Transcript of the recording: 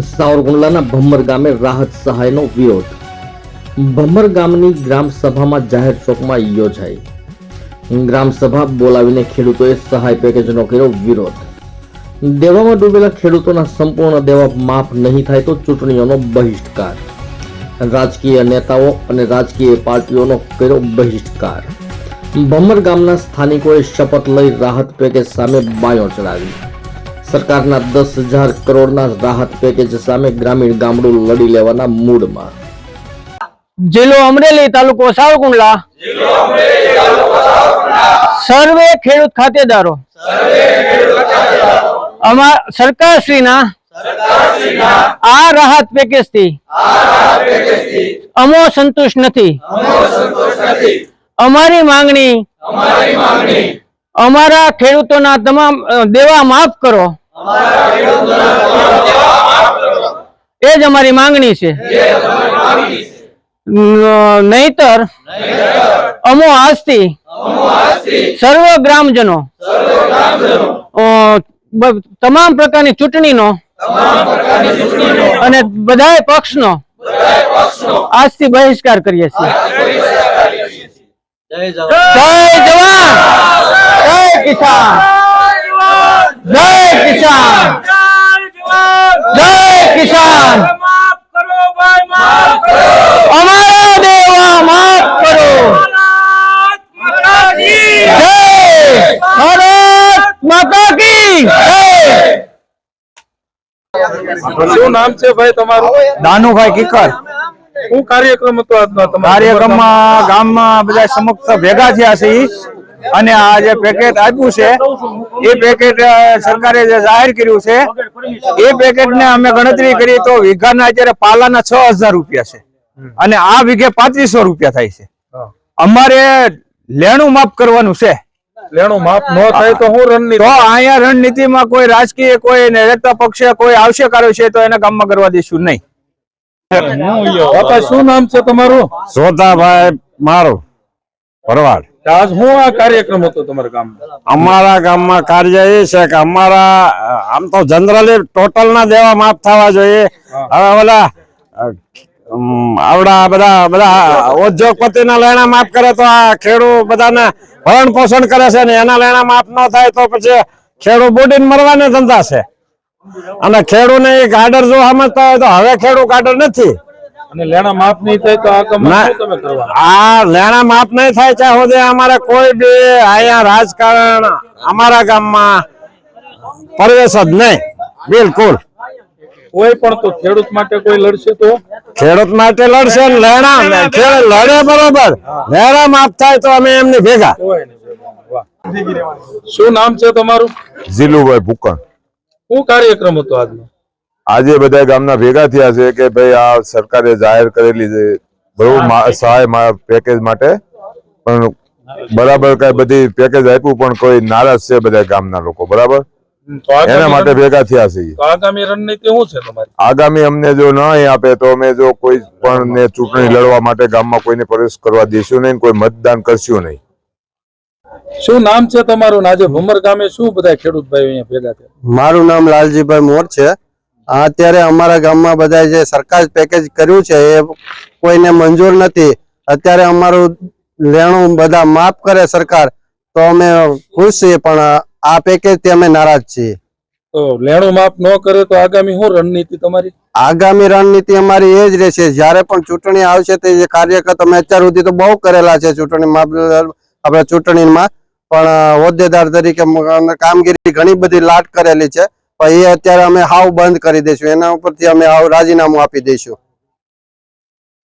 સાવરકુંડલાના ભમ્મર ગામે રાહત સહાયનો વિરોધ. ભમ્મર ગામની ગ્રામ સભામાં જાહેર ચોકમાં યોજાઈ. ગ્રામ સભા બોલાવીને ખેડૂતોએ સહાય પેકેજનો કર્યો વિરોધ. દેવામાં ડૂબેલા ખેડૂતોના સંપૂર્ણ દેવા માફ નહીં થાય તો ચૂંટણીઓનો બહિષ્કાર. રાજકીય નેતાઓ અને રાજકીય પાર્ટીઓનો કર્યો બહિષ્કાર. ભમ્મર ગામના સ્થાનિકોએ શપથ લઈ રાહત પેકેજ સામે બાયો ચડાવી. સરકારના 10,000 કરોડના રાહત પેકેજ સામે ગ્રામીણ ગામડું લડી લેવાના મૂડમાં. જિલ્લો અમરેલી, તાલુકો સાવરકુંડલા. સર્વે ખેડૂત ખાતેદારો સરકારશ્રીના આ રાહત પેકેજથી અમો સંતુષ્ટ નથી. અમારી માંગણી અમારા ખેડૂતોના તમામ દેવા માફ કરો, એ જ અમારી માંગણી છે. નહીતર અમો આજથી સર્વ ગ્રામજનો તમામ પ્રકારની ચૂંટણીનો અને બધા પક્ષનો આજથી બહિષ્કાર કરીએ છીએ. જય જવાન, જય કિસાન, જય કિસાન, જય કિસાન. અમારા દેવા માફ કરો. જય ભારત માતા કી જય. શું નામ છે ભાઈ તમારું? દાનુભાઈ કિકર. શું કાર્યક્રમ હતો આજનો તમારો? કાર્યક્રમમાં ગામમાં બધા સમક્ષ ભેગા થયા છે અને આ જે પેકેટ આપ્યું છે એ પેકેટ સરકારે જે જાહેર કર્યું છે એ પેકેટ ને અમે ગણતરી કરી તો વીઘાના અત્યારે પાલાના 6,000 રૂપિયા છે અને આ વીઘે 3500 રૂપિયા થાય છે. અમારે લેણું માફ કરવાનું છે. લેણું માફ ન થાય તો હું રણનીતિ? તો અહીંયા રણનીતિમાં કોઈ રાજકીય કોઈ નેતા પક્ષે કોઈ આવશે કર્યો છે તો એને ગામમાં કરવા દઈશું નહીં. બાપા શું નામ છે તમારું? સોતાભાઈ મારું ભરવાડ. આજ હું આ કાર્યક્રમ હતો તમારા ગામમાં? અમારા ગામમાં કાર્ય એ છે કે અમારા આમ તો જનરલી ટોટલ ના દેવા માફ થવા જોઈએ. હવે ઓલા આવડા બધા ઉદ્યોગપતિના લેણા માફ કરે તો આ ખેડૂત બધાને ભરણ પોષણ કરે છે ને એના લેણા માફ ન થાય તો પછી ખેડૂત બુડીને મરવાના ધંધા છે. અને ખેડૂતને ગાડર જો સમજતા હોય તો હવે ખેડૂત ગાડર નથી. અને લેણા માફ નહીં થાય તો આ કામ શું તમે કરવાના? આ લેણા માફ નહીં થાય ત્યાં સુધી અમારે કોઈ બી અહીંયા રાજકારણ અમારા ગામમાં પ્રવેશ જ નહીં બિલકુલ. કોઈ પણ તો ખેડૂત માટે કોઈ લડશે તો? ખેડૂત માટે લડશે ને લેણા લડે બરોબર, લેણા માફ થાય તો અમે એમની ભેગા. શું નામ છે તમારું? જીલુભાઈ ભૂકણ. શું કાર્યક્રમ હતો આજનો? આજે બધા ગામના ભેગા થયા છે કે ભાઈ આ સરકારે જાહેર કરેલી છે બરોબર સહાય પેકેજ માટે, પણ બરાબર કઈ બધી પેકેજ આપ્યું પણ કોઈ નારાજ છે બધા ગામના લોકો. બરાબર, એના માટે ભેગા થયા છે. આગામી રણનીતિ શું છે તમારી? આગામી અમને જો ન આપે તો અમે જો કોઈ પણ ને ચૂંટણી લડવા માટે ગામમાં કોઈને પ્રવેશ કરવા દઈશું નહીં, કોઈ મતદાન કરશું નહીં. શું નામ છે તમારું? આજે ભમ્મર ગામે શું બધા ખેડૂત ભાઈઓ અહીંયા ભેગા થયા? મારું નામ લાલજીભાઈ મોર છે. અત્યારે અમારા ગામમાં બધા જે સરકાર પેકેજ કર્યું છે એ કોઈને મંજૂર નથી. અત્યારે અમારું લેણું બધા માફ કરે સરકાર તો અમે ખુશ છીએ, પણ આ પેકેજ થી અમે નારાજ છીએ. તો લેણું માફ ન કરે તો આગામી શું રણનીતિ તમારી? આગામી રણનીતિ અમારી એ જ રહેશે. જયારે પણ ચૂંટણી આવશે તે જે કાર્યકર્તા અમે અત્યાર સુધી તો બહુ કરેલા છે ચૂંટણીમાં, આપણે ચૂંટણીમાં પણ હોદ્દેદાર તરીકે કામગીરી ઘણી બધી લાટ કરેલી છે, પણ એ અત્યારે અમે હાવ બંધ કરી દઈશું. એના ઉપરથી અમે હાવ રાજીનામું આપી દઈશું.